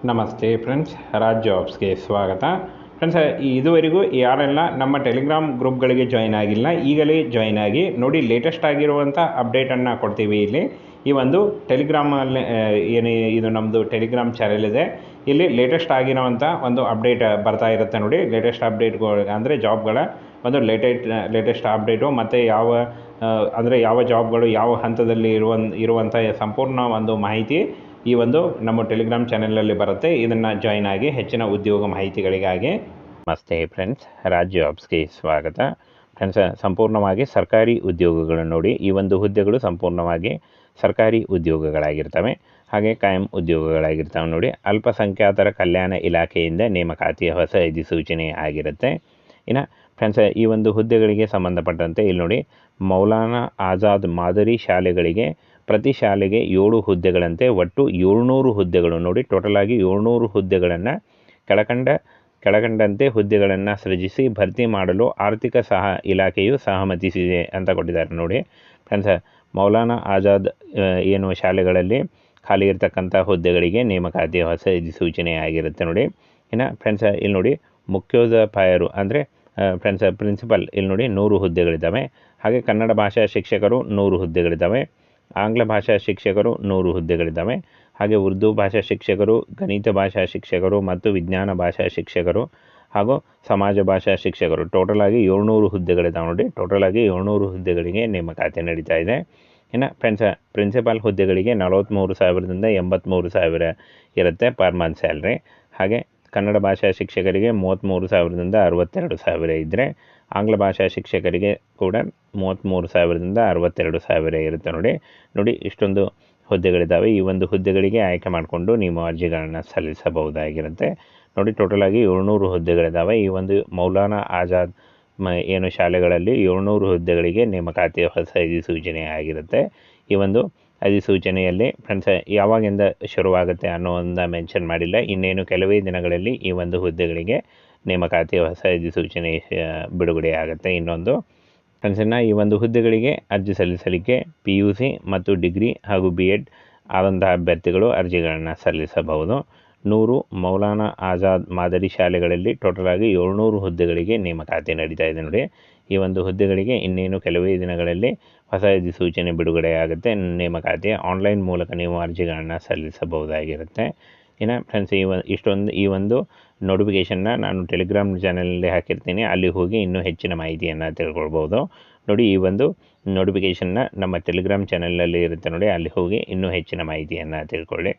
ನಮಸ್ತೆ ಫ್ರೆಂಡ್ಸ್, ರಾಜ್ ಜಾಬ್ಸ್ಗೆ ಸ್ವಾಗತ. ಫ್ರೆಂಡ್ಸ್, ಇದುವರೆಗೂ ಯಾರೆಲ್ಲ ನಮ್ಮ ಟೆಲಿಗ್ರಾಮ್ ಗ್ರೂಪ್ಗಳಿಗೆ ಜಾಯ್ನ್ ಆಗಿಲ್ಲ, ಈಗಲೇ ಜಾಯ್ನ್ ಆಗಿ ನೋಡಿ. ಲೇಟೆಸ್ಟ್ ಆಗಿರುವಂಥ ಅಪ್ಡೇಟನ್ನು ಕೊಡ್ತೀವಿ ಇಲ್ಲಿ. ಈ ಒಂದು ಟೆಲಿಗ್ರಾಮಲ್ಲಿ ಏನು ಇದು ನಮ್ಮದು ಟೆಲಿಗ್ರಾಮ್ ಚಾನೆಲ್ ಇದೆ, ಇಲ್ಲಿ ಲೇಟೆಸ್ಟ್ ಆಗಿರೋವಂಥ ಒಂದು ಅಪ್ಡೇಟ್ ಬರ್ತಾ ಇರುತ್ತೆ ನೋಡಿ. ಲೇಟೆಸ್ಟ್ ಅಪ್ಡೇಟ್ಗಳು ಅಂದರೆ ಜಾಬ್ಗಳ ಒಂದು ಲೇಟೆಸ್ಟ್ ಅಪ್ಡೇಟು ಮತ್ತು ಯಾವ ಜಾಬ್ಗಳು ಯಾವ ಹಂತದಲ್ಲಿ ಇರುವಂಥ ಸಂಪೂರ್ಣ ಒಂದು ಮಾಹಿತಿ ಈ ಒಂದು ನಮ್ಮ ಟೆಲಿಗ್ರಾಮ್ ಚಾನೆಲಲ್ಲಿ ಬರುತ್ತೆ. ಇದನ್ನು ಜಾಯ್ನ್ ಆಗಿ ಹೆಚ್ಚಿನ ಉದ್ಯೋಗ ಮಾಹಿತಿಗಳಿಗಾಗಿ. ನಮಸ್ತೆ ಫ್ರೆಂಡ್ಸ್, ರಾಜ್ ಜಾಬ್ಸ್ಗೆ ಸ್ವಾಗತ. ಫ್ರೆಂಡ್ಸ್, ಸಂಪೂರ್ಣವಾಗಿ ಸರ್ಕಾರಿ ಉದ್ಯೋಗಗಳನ್ನು ನೋಡಿ. ಈ ಒಂದು ಹುದ್ದೆಗಳು ಸಂಪೂರ್ಣವಾಗಿ ಸರ್ಕಾರಿ ಉದ್ಯೋಗಗಳಾಗಿರ್ತವೆ, ಹಾಗೆ ಕಾಯಂ ಉದ್ಯೋಗಗಳಾಗಿರ್ತವೆ ನೋಡಿ. ಅಲ್ಪಸಂಖ್ಯಾತರ ಕಲ್ಯಾಣ ಇಲಾಖೆಯಿಂದ ನೇಮಕಾತಿಯ ಹೊಸ ಅಧಿಸೂಚನೆ ಆಗಿರುತ್ತೆ. ಇನ್ನು ಫ್ರೆಂಡ್ಸ್, ಈ ಒಂದು ಹುದ್ದೆಗಳಿಗೆ ಸಂಬಂಧಪಟ್ಟಂತೆ ಇಲ್ಲಿ ನೋಡಿ, ಮೌಲಾನಾ ಆಜಾದ್ ಮಾದರಿ ಶಾಲೆಗಳಿಗೆ ಪ್ರತಿ ಶಾಲೆಗೆ 7 ಹುದ್ದೆಗಳಂತೆ ಒಟ್ಟು 700 ಹುದ್ದೆಗಳು ನೋಡಿ. ಟೋಟಲಾಗಿ 700 ಹುದ್ದೆಗಳನ್ನು ಕೆಳಕಂಡಂತೆ ಹುದ್ದೆಗಳನ್ನು ಸೃಜಿಸಿ ಭರ್ತಿ ಮಾಡಲು ಆರ್ಥಿಕ ಇಲಾಖೆಯು ಸಹಮತಿಸಿದೆ ಅಂತ ಕೊಟ್ಟಿದ್ದಾರೆ ನೋಡಿ. ಫ್ರೆಂಡ್ಸ್, ಮೌಲಾನಾ ಆಜಾದ್ ಏನು ಶಾಲೆಗಳಲ್ಲಿ ಖಾಲಿ ಇರ್ತಕ್ಕಂಥ ಹುದ್ದೆಗಳಿಗೆ ನೇಮಕಾತಿಯ ಹೊಸ ಅಧಿಸೂಚನೆ ಆಗಿರುತ್ತೆ ನೋಡಿ. ಇನ್ನು ಫ್ರೆಂಡ್ಸ್, ಇಲ್ಲಿ ನೋಡಿ, ಮುಖ್ಯೋಪಾಧ್ಯಾಯರು ಅಂದರೆ ಫ್ರೆಂಡ್ಸ್ ಪ್ರಿನ್ಸಿಪಲ್ ಇಲ್ಲಿ ನೋಡಿ 100 ಹುದ್ದೆಗಳಿದ್ದಾವೆ. ಹಾಗೆ ಕನ್ನಡ ಭಾಷಾ ಶಿಕ್ಷಕರು 100 ಹುದ್ದೆಗಳಿದ್ದಾವೆ. ಆಂಗ್ಲ ಭಾಷಾ ಶಿಕ್ಷಕರು 100 ಹುದ್ದೆಗಳಿದ್ದಾವೆ. ಹಾಗೆ ಉರ್ದು ಭಾಷಾ ಶಿಕ್ಷಕರು, ಗಣಿತ ಭಾಷಾ ಶಿಕ್ಷಕರು ಮತ್ತು ವಿಜ್ಞಾನ ಭಾಷಾ ಶಿಕ್ಷಕರು ಹಾಗೂ ಸಮಾಜ ಭಾಷಾ ಶಿಕ್ಷಕರು ಟೋಟಲಾಗಿ 700 ಹುದ್ದೆಗಳಿದ್ದಾವೆ ನೋಡಿ. ಟೋಟಲಾಗಿ 700 ಹುದ್ದೆಗಳಿಗೆ ನೇಮಕಾತಿ ನಡೀತಾ ಇದೆ. ಇನ್ನು ಫ್ರೆಂಡ್ಸ್, ಪ್ರಿನ್ಸಿಪಾಲ್ ಹುದ್ದೆಗಳಿಗೆ 43,000ದಿಂದ 83,000 ಇರುತ್ತೆ ಪರ್ ಮಂತ್ ಸ್ಯಾಲ್ರಿ. ಹಾಗೆ ಕನ್ನಡ ಭಾಷಾ ಶಿಕ್ಷಕರಿಗೆ 33,000ದಿಂದ 62,000 ಇದ್ದರೆ, ಆಂಗ್ಲ ಭಾಷಾ ಶಿಕ್ಷಕರಿಗೆ ಕೂಡ 33,000ದಿಂದ 62,000 ಇರುತ್ತೆ ನೋಡಿ. ಇಷ್ಟೊಂದು ಹುದ್ದೆಗಳಿದ್ದಾವೆ. ಈ ಒಂದು ಹುದ್ದೆಗಳಿಗೆ ಆಯ್ಕೆ ಮಾಡಿಕೊಂಡು ನೀವು ಅರ್ಜಿಗಳನ್ನು ಸಲ್ಲಿಸಬಹುದಾಗಿರುತ್ತೆ ನೋಡಿ. ಟೋಟಲಾಗಿ 700 ಹುದ್ದೆಗಳಿದ್ದಾವೆ. ಈ ಒಂದು ಮೌಲಾನಾ ಆಜಾದ್ ಏನು ಶಾಲೆಗಳಲ್ಲಿ 700 ಹುದ್ದೆಗಳಿಗೆ ನೇಮಕಾತಿಯ ಹೊಸ ಅಧಿಸೂಚನೆ ಆಗಿರುತ್ತೆ. ಈ ಒಂದು ಅಧಿಸೂಚನೆಯಲ್ಲಿ ಫ್ರೆಂಡ್ಸ್ ಯಾವಾಗಿಂದ ಶುರುವಾಗುತ್ತೆ ಅನ್ನೋದನ್ನು ಮೆನ್ಷನ್ ಮಾಡಿಲ್ಲ. ಇನ್ನೇನು ಕೆಲವೇ ದಿನಗಳಲ್ಲಿ ಈ ಒಂದು ಹುದ್ದೆಗಳಿಗೆ ನೇಮಕಾತಿಯ ಹೊಸ ಅಧಿಸೂಚನೆ ಬಿಡುಗಡೆ ಆಗುತ್ತೆ. ಇನ್ನೊಂದು ಫ್ರೆಂಡ್ಸ್, ಈ ಒಂದು ಹುದ್ದೆಗಳಿಗೆ ಅರ್ಜಿ ಸಲ್ಲಿಸಲಿಕ್ಕೆ PUC ಮತ್ತು ಡಿಗ್ರಿ ಹಾಗೂ BEd ಆದಂತಹ ಅಭ್ಯರ್ಥಿಗಳು ಅರ್ಜಿಗಳನ್ನು ಸಲ್ಲಿಸಬಹುದು. 100 ಮೌಲಾನಾ ಆಜಾದ್ ಮಾದರಿ ಶಾಲೆಗಳಲ್ಲಿ ಟೋಟಲಾಗಿ 700 ಹುದ್ದೆಗಳಿಗೆ ನೇಮಕಾತಿ ನಡೀತಾ ಇದೆ ನೋಡಿ. ಈ ಒಂದು ಹುದ್ದೆಗಳಿಗೆ ಇನ್ನೇನು ಕೆಲವೇ ದಿನಗಳಲ್ಲಿ ಹೊಸ ಅಧಿಸೂಚನೆ ಬಿಡುಗಡೆಯಾಗುತ್ತೆ. ನೇಮಕಾತಿ ಆನ್ಲೈನ್ ಮೂಲಕ ನೀವು ಅರ್ಜಿಗಳನ್ನು ಸಲ್ಲಿಸಬಹುದಾಗಿರುತ್ತೆ. ಇನ್ನು ಫ್ರೆಂಡ್ಸ್, ಈ ಒಂದು ನೋಟಿಫಿಕೇಷನ್ನ ನಾನು ಟೆಲಿಗ್ರಾಮ್ ಚಾನಲಲ್ಲಿ ಹಾಕಿರ್ತೀನಿ, ಅಲ್ಲಿ ಹೋಗಿ ಇನ್ನೂ ಹೆಚ್ಚಿನ ಮಾಹಿತಿಯನ್ನು ತಿಳ್ಕೊಳ್ಬೋದು ನೋಡಿ. ಈ ಒಂದು ನೋಟಿಫಿಕೇಷನ್ನ ನಮ್ಮ ಟೆಲಿಗ್ರಾಮ್ ಚಾನಲಲ್ಲಿ ಇರುತ್ತೆ ನೋಡಿ, ಅಲ್ಲಿ ಹೋಗಿ ಇನ್ನೂ ಹೆಚ್ಚಿನ ಮಾಹಿತಿಯನ್ನು ತಿಳ್ಕೊಳ್ಳಿ.